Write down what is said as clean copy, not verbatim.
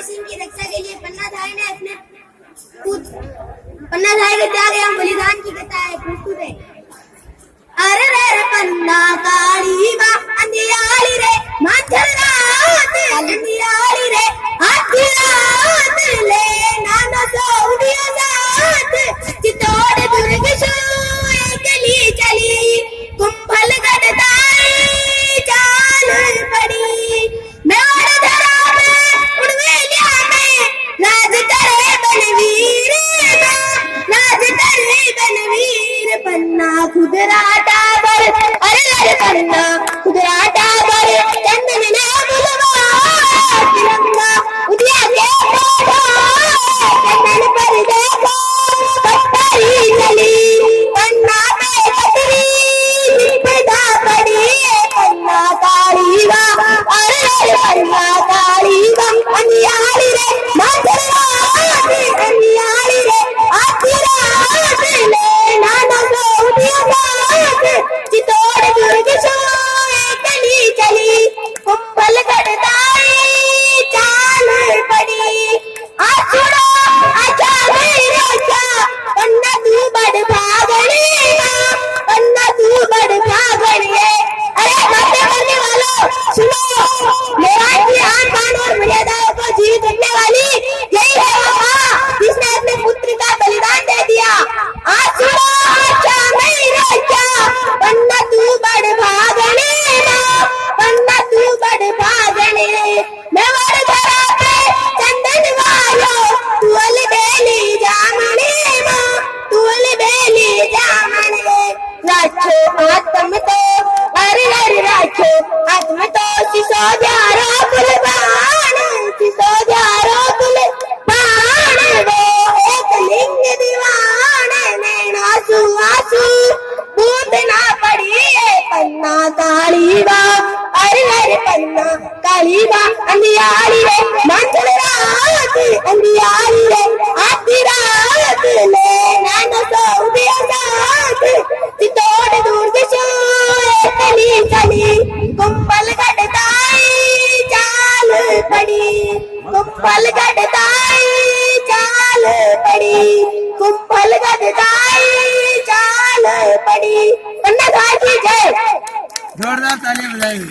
सिंह की रक्षा के लिए पन्ना धाय ने अपने पन्ना धाय के त्याग एवं बलिदान की कथा है प्रस्तुत है। अरे रे पन्ना काली बा अंधियाली रे माथर रात अंधियाली रे आधी रात ले नाना सो उड़िया जात चितौड़ दुर्ग सो एकली चली कुंभल गढ़ताई चाल पड़ी मेवाड़ धरा में उड़वेलिया में राज करे बलवीर राज करे बलवीर पन्ना खुदराटा बर अरे पन्ना खुदराटा बर चंदन ने बुलवा तिरंगा उदिया के चंदन पर देखो पट्टाई चली पन्ना पे कतरी पैदा पड़ी पन्ना काली बा अरे पन्ना काली बा अंधियाली रे माथरा अंधियाली रे आधी रात ले नाना सो उदिया चितौड़ दुर्ग सो एकली चली कुंभल गढ़ताई चाल पड़ी आछड़ो आजा मेरे आजा पन्ना तू बड़ भागड़ी पन्ना तू बड़ भागड़ी अरे बातें करने वालों सुनो मेवाड़ की आन बान और मर्यादाओं को जीवित रखने वाली यही है वो माँ जिसने अपने पुत्र का बलिदान दे दिया। आज सुनो आजा मेरे आजा पन्ना तू बड़ भागड़ी पन्ना तू बड़ भागड़ी मेवाड़ धरा पे चंदन वालो तुअल बेली जामणी तुअल बेली जामणी राखो आत्म तो अरे अरे राखो आत्म तो सिसो जारो कुलबान सिसो जारो कुलबान वो एक लिंग दीवान नैना आंसू आंसू बूंद ना पड़ी पन्ना काली बा अरे पन्ना काली बा अंधियाली रे मंझल रात अंधियाली रे आधी रात ले नाना सो उदिया जात चितौड़ दुर्ग सो एकली चली कुंभल गढ़ताई चाल पड़ी कुंभल गढ़ताई चाल पड़ी कुंभल गढ़ताई चाल पड़ी पन्ना धाय की जय। जोरदार ताली बजाइए।